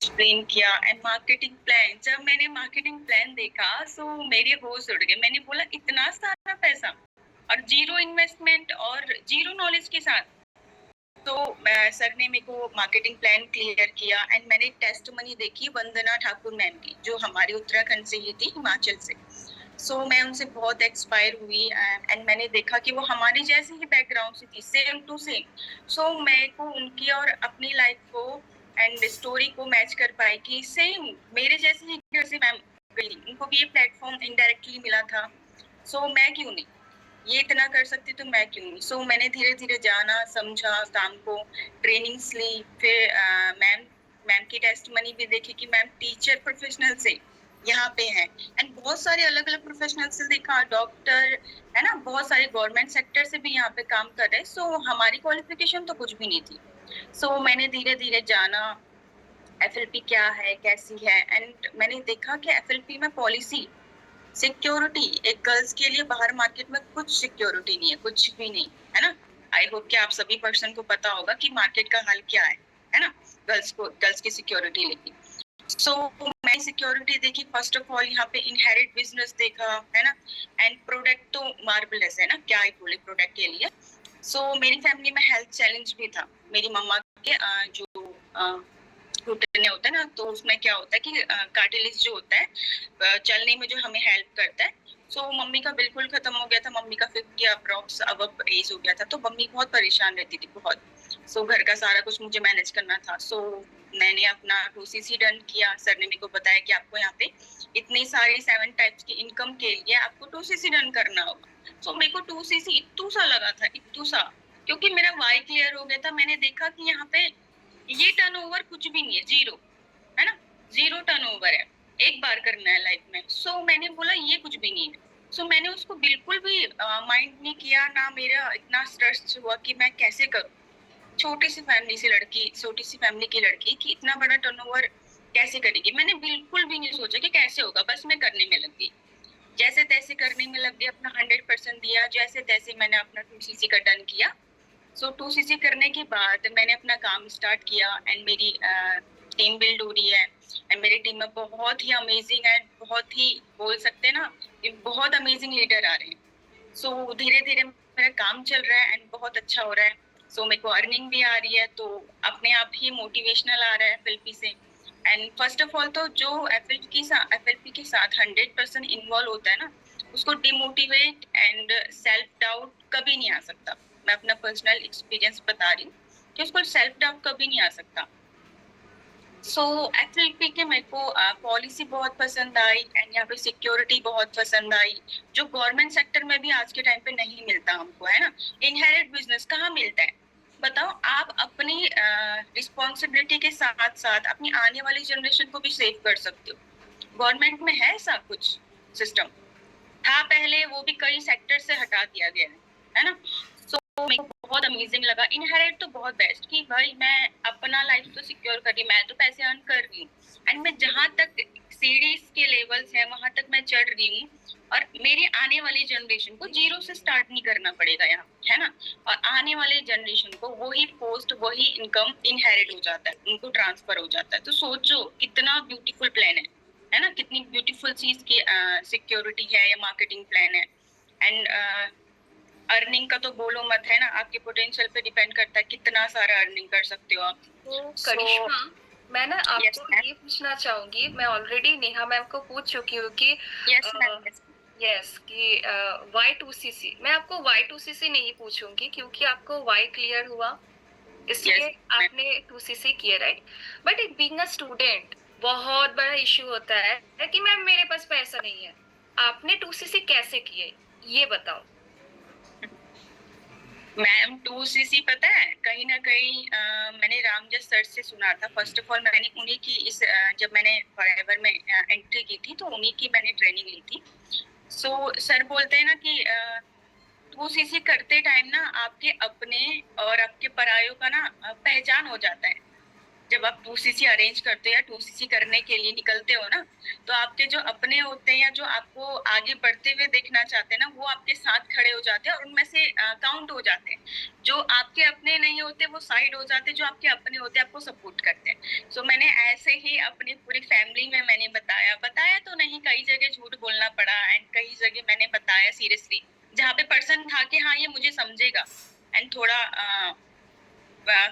Explain किया and marketing plan, जब मैंने मार्केटिंग प्लान देखा सो मेरे होश उड़ गए। मैंने बोला इतना सारा पैसा और जीरो इन्वेस्टमेंट और जीरो नॉलेज के साथ। तो सर ने मेरे को मार्केटिंग प्लान क्लियर किया एंड मैंने टेस्ट मनी देखी वंदना ठाकुर मैम की, जो हमारे उत्तराखंड से ही थी, हिमाचल से। सो मैं उनसे बहुत एक्सपायर हुई एंड मैंने देखा कि वो हमारी जैसी ही बैकग्राउंड से थी, सेम टू सेम। सो मेरे को उनकी और अपनी लाइफ को एंड स्टोरी को मैच कर पाई कि सेम मेरे जैसे ही घर से मैम गई, उनको भी ये प्लेटफॉर्म इनडायरेक्टली मिला था। सो मैं क्यों नहीं, ये इतना कर सकती तो मैं क्यों नहीं। सो मैंने धीरे धीरे जाना, समझा काम को, ट्रेनिंग्स ली, फिर मैम की टेस्ट मनी भी देखी कि मैम टीचर प्रोफेशनल से यहाँ पे हैं एंड बहुत सारे अलग अलग प्रोफेशनल से देखा, डॉक्टर है ना, बहुत सारे गवर्नमेंट सेक्टर से भी यहाँ पे काम कर रहे हैं। सो हमारी क्वालिफिकेशन तो कुछ भी नहीं थी। सो मैंने धीरे धीरे जाना एफएलपी क्या है, कैसी है, एंड मैंने देखा कि एफएलपी में पॉलिसी, सिक्योरिटी, एक गर्ल्स के लिए बाहर मार्केट में कुछ सिक्योरिटी नहीं है, कुछ भी नहीं है ना। आई होप कि आप सभी पर्सन को पता होगा कि मार्केट का हाल क्या है ना, गर्ल्स की सिक्योरिटी लेके। सो मैं सिक्योरिटी देखी, फर्स्ट ऑफ ऑल यहाँ पे इनहेरिट बिजनेस देखा है ना, एंड प्रोडक्ट तो मार्वलस है ना, क्या ही बोले प्रोडक्ट के लिए। सो मेरी फैमिली में हेल्थ चैलेंज भी था। मेरी मम्मा के जो घुटने होता है ना, तो उसमें क्या होता है कि कार्टिलेज जो होता है चलने में जो हमें हेल्प करता है। सो मम्मी का बिल्कुल खत्म हो गया था, मम्मी का 50 अप्रॉक्स अब एज हो गया था, तो मम्मी बहुत परेशान रहती थी बहुत। सो घर का सारा कुछ मुझे मैनेज करना था। सो मैंने अपना 2cc डन किया। सर ने मेरे को बताया कि आपको यहाँ पे इतनी सारी 7 टाइप्स की इनकम के लिए आपको 2cc डन करना होगा। सो मेरे को 2cc इतू सा लगा था, इतू सा, क्योंकि मेरा वाई क्लियर हो गया था। मैंने देखा कि यहाँ पे ये टर्नओवर कुछ भी नहीं है, जीरो है ना, जीरो टर्नओवर है, एक बार करना है लाइफ में। सो मैंने बोला ये कुछ भी नहीं है। सो मैंने उसको बिल्कुल भी माइंड नहीं किया ना, मेरा इतना स्ट्रेस हुआ कि मैं कैसे करूं, छोटी सी फैमिली से लड़की, छोटी सी फैमिली की लड़की कि इतना बड़ा टर्नओवर कैसे करेगी। मैंने बिल्कुल भी नहीं सोचा कि कैसे होगा, बस मैं करने में लग गई, जैसे तैसे करने में लग गई, अपना 100% दिया, जैसे तैसे मैंने अपना 2cc का डन किया। सो 2cc करने के बाद मैंने अपना काम स्टार्ट किया एंड मेरी टीम बिल्ड हो रही है एंड मेरी टीम में बहुत ही अमेजिंग है, बहुत ही बोल सकते हैं ना कि बहुत अमेजिंग लीडर आ रहे हैं। सो धीरे धीरे मेरा काम चल रहा है एंड बहुत अच्छा हो रहा है। सो मेरे को अर्निंग भी आ रही है, तो अपने आप ही मोटिवेशनल आ रहा है एफएलपी से। एंड फर्स्ट ऑफ ऑल तो जो एफएलपी के साथ 100% इन्वॉल्व होता है ना, उसको डिमोटिवेट एंड सेल्फ डाउट कभी नहीं आ सकता। मैं अपना पर्सनल एक्सपीरियंस बता रही हूँ कि उसको सेल्फ डाउट कभी नहीं आ सकता। सो एफएलपी के मेरे को पॉलिसी बहुत पसंद आई एंड यहाँ पे सिक्योरिटी बहुत पसंद आई, जो गवर्नमेंट सेक्टर में भी आज के टाइम पे नहीं मिलता हमको, है ना। इनहेरिट बिजनेस कहाँ मिलता है बताओ। आप अपनी रिस्पॉन्सिबिलिटी के साथ साथ अपनी आने वाली जनरेशन को भी सेव कर सकते हो। गवर्नमेंट में है ऐसा कुछ सिस्टम था पहले, वो भी कई सेक्टर से हटा दिया गया है ना। सो मेरे को बहुत अमेजिंग लगा। इनहेरिट तो बहुत बेस्ट कि भाई मैं अपना लाइफ तो सिक्योर कर रही, मैं तो पैसे अर्न कर रही हूँ एंड मैं जहां तक सीढ़ीज के लेवल्स है वहां तक मैं चढ़ रही हूँ, और मेरी आने वाली जनरेशन को जीरो से स्टार्ट नहीं करना पड़ेगा यहाँ, है ना। और आने वाले जनरेशन को वही पोस्ट, वही इनकम इनहेरिट हो जाता है, उनको ट्रांसफर हो जाता है। तो सोचो कितना ब्यूटीफुल प्लान है ना, कितनी ब्यूटीफुल चीज की सिक्योरिटी है या मार्केटिंग प्लान है। एंड अर्निंग का तो बोलो मत, है ना, आपके पोटेंशियल पे डिपेंड करता है कितना सारा अर्निंग कर सकते हो आप। तो करिश्मा, मैं ना यस आपको ये पूछना चाहूंगी, मैं ऑलरेडी नेहा मैम को पूछ चुकी हूँ कि यस मैम, यस कि Y2CC, मैं आपको Y2CC नहीं पूछूंगी क्योंकि आपको Y क्लियर हुआ इसलिए यस आपने 2CC किया, राइट। बट एक बीइंग अ स्टूडेंट बहुत बड़ा इश्यू होता है कि मैम मेरे पास पैसा नहीं है। आपने 2CC कैसे किए ये बताओ। मैम 2cc पता है, कहीं ना कहीं मैंने रामजस सर से सुना था। फर्स्ट ऑफ ऑल मैंने उन्हीं की जब मैंने फॉरएवर में एंट्री की थी तो उन्हीं की मैंने ट्रेनिंग ली थी। सो सर बोलते हैं ना कि 2cc करते टाइम ना आपके अपने और आपके परायों का ना पहचान हो जाता है। जब आप 2cc अरेंज करते हो या 2cc करने के लिए निकलते हो ना, तो आपके जो अपने होते हैं या जो आपको आगे बढ़ते हुए देखना चाहते हैं ना, वो आपके साथ खड़े हो जाते हैं और उनमें से काउंट हो जाते हैं। जो आपके अपने नहीं होते वो साइड हो जाते हैं, जो आपके अपने होते हैं आपको सपोर्ट करते हैं। सो मैंने ऐसे ही अपनी पूरी फैमिली में मैंने बताया तो नहीं, कई जगह झूठ बोलना पड़ा एंड कई जगह मैंने बताया सीरियसली, जहाँ पे पर्सन था कि हाँ ये मुझे समझेगा एंड थोड़ा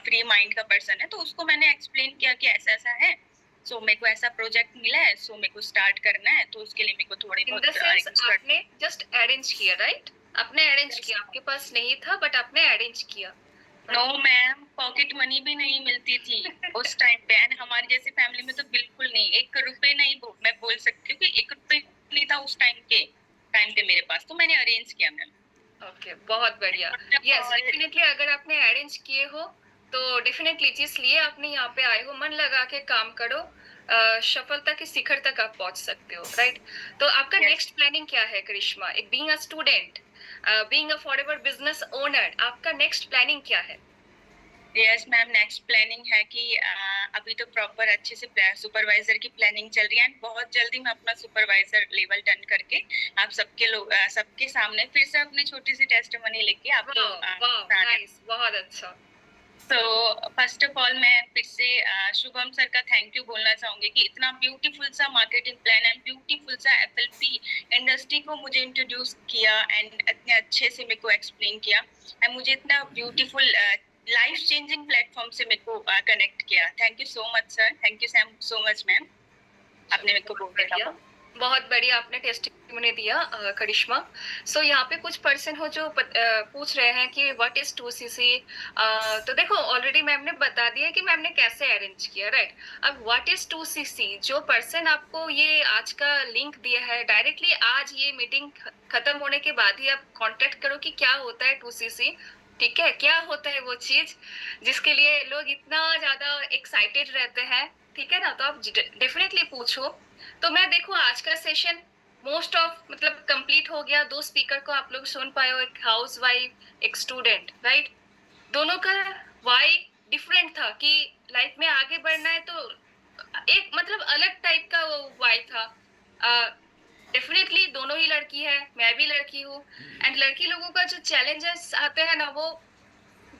फ्री माइंड का पर्सन है, तो उसको मैंने एक्सप्लेन किया कि ऐसा ऐसा है, सो मेरे को ऐसा प्रोजेक्ट मिला है, सो मेरे को स्टार्ट करना है, तो उसके लिए मेरे को थोड़ी इन द बहुत सेंस arrange कर। आपने जस्ट अरेंज किया, राइट? आपने अरेंज Yes. किया, आपके पास नहीं था बट आपने अरेंज किया। नो मैम, पॉकेट मनी भी नहीं मिलती थी उस टाइम पे, एंड हमारी जैसी फैमिली में तो बिल्कुल नहीं, 1 रुपए नहीं मैं बोल सकती हूँ कि 1 रुपए नहीं था उस टाइम पे मेरे पास, तो मैंने अरेंज किया मैम। ओके, बहुत बढ़िया। यस, डेफिनेटली अगर आपने अरेंज किए हो तो डेफिनेटली जिस लिए आपने यहाँ पे आए हो, मन लगा के काम करो, सफलता के शिखर तक आप पहुंच सकते हो, राइट? तो आपका Yes. नेक्स्ट प्लानिंग क्या है करिश्मा? एक being a student, being a forever business owner, आपका नेक्स्ट प्लानिंग क्या है? यस मैम, नेक्स्ट प्लानिंग है कि अभी तो प्रॉपर अच्छे से सुपरवाइजर की प्लानिंग चल रही है, बहुत जल्दी मैं अपना सुपरवाइजर लेवल डन करके आप सबके सामने फिर से अपनी छोटी सी टेस्टिमनी लेके आपको वाह, नाइस, बहुत अच्छा। तो फर्स्ट ऑफ ऑल मैं फिर से शुभम सर का थैंक यू बोलना चाहूंगी कि इतना ब्यूटीफुल सा मार्केटिंग प्लान एंड ब्यूटीफुल सा FLP इंडस्ट्री को मुझे इंट्रोड्यूस किया एंड इतने अच्छे से मेरे को एक्सप्लेन किया एंड मुझे इतना ब्यूटीफुल लाइफ चेंजिंग प्लेटफॉर्म से मेरे को कनेक्ट किया। Thank you so much sir, thank you so much ma'am, आपने मेरे को बोलने का। बहुत बढ़िया आपने टेस्टिमनी दिया करिश्मा। सो यहाँ पे कुछ पर्सन हो जो पूछ रहे हैं कि व्हाट इज 2cc। तो देखो ऑलरेडी मैम ने बता दिया कि मैम ने कैसे अरेंज किया, राइट? अब व्हाट इज 2cc, जो पर्सन आपको ये आज का लिंक दिया है, डायरेक्टली आज ये मीटिंग खत्म होने के बाद ही आप कांटेक्ट करो कि क्या होता है 2cc, ठीक है? क्या होता है वो चीज जिसके लिए लोग इतना ज्यादा एक्साइटेड रहते हैं, ठीक है ना? तो आप डेफिनेटली पूछो। तो मैं देखो आज का सेशन मोस्ट ऑफ मतलब कंप्लीट हो गया। 2 स्पीकर को आप लोग सुन पाए हो, एक हाउस वाइफ, एक स्टूडेंट, राइट? दोनों का वाई डिफरेंट था कि लाइफ में आगे बढ़ना है, तो एक मतलब अलग टाइप का वो वाई था। डेफिनेटली दोनों ही लड़की है, मैं भी लड़की हूँ, एंड लड़की लोगों का जो चैलेंजेस आते हैं ना वो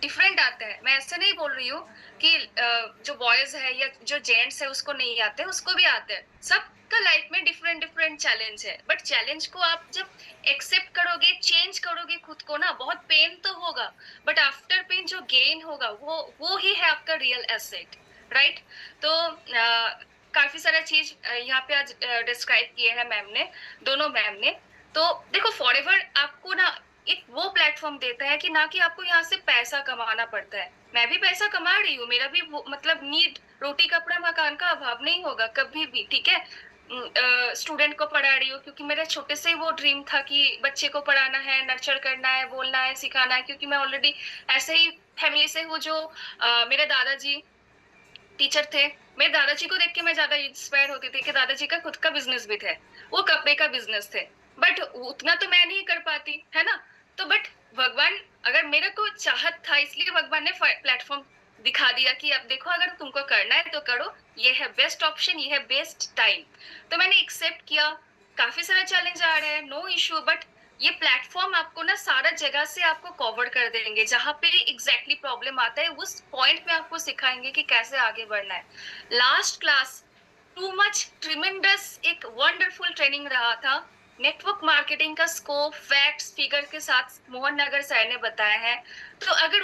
डिफरेंट आते हैं। मैं ऐसे नहीं बोल रही हूँ कि जो बॉयज है या जो जेंट्स है उसको नहीं आते, उसको भी आते हैं। सबका लाइफ में डिफरेंट डिफरेंट चैलेंज है, बट चैलेंज को आप जब एक्सेप्ट करोगे, चेंज करोगे खुद को ना, बहुत पेन तो होगा, बट आफ्टर पेन जो गेन होगा वो ही है आपका रियल एसेट, राइट? तो काफी सारा चीज यहाँ पे आज डिस्क्राइब किए हैं मैम ने, दोनों मैम ने। तो देखो फॉरएवर आपको ना एक वो प्लेटफॉर्म देता है कि ना कि आपको यहाँ से पैसा कमाना पड़ता है। मैं भी पैसा कमा रही हूँ, मेरा भी मतलब नीड, रोटी कपड़ा मकान का अभाव नहीं होगा कभी भी, ठीक है? स्टूडेंट को पढ़ा रही हूँ क्योंकि मेरा छोटे से वो ड्रीम था कि बच्चे को पढ़ाना है, नर्चर करना है, बोलना है, सिखाना है, क्योंकि मैं ऑलरेडी ऐसे ही फैमिली से हूँ जो मेरे दादाजी टीचर थे। मेरे दादाजी को देख के मैं ज्यादा इंस्पायर होती थी कि दादाजी का खुद का बिजनेस भी थे, वो कपड़े का बिजनेस थे, बट उतना तो मैं नहीं कर पाती, है ना? तो बट भगवान, अगर मेरे को चाहत था, इसलिए भगवान ने प्लेटफॉर्म दिखा दिया कि अब देखो अगर तुमको करना है तो करो, ये है बेस्ट ऑप्शन, ये है बेस्ट टाइम। तो मैंने एक्सेप्ट किया। काफी सारा चैलेंज आ रहा है, नो इश्यू, बट ये प्लेटफॉर्म आपको ना सारा जगह से आपको कवर कर देंगे, जहां पे एग्जैक्टली प्रॉब्लम आता है उस पॉइंट में आपको सिखाएंगे कि कैसे आगे बढ़ना है। Last class too much tremendous एक वंडरफुल ट्रेनिंग रहा था। नेटवर्क मार्केटिंग का स्कोप, फैक्ट्स, फिगर के साथ मोहन नगर सर ने बताया है। तो अगर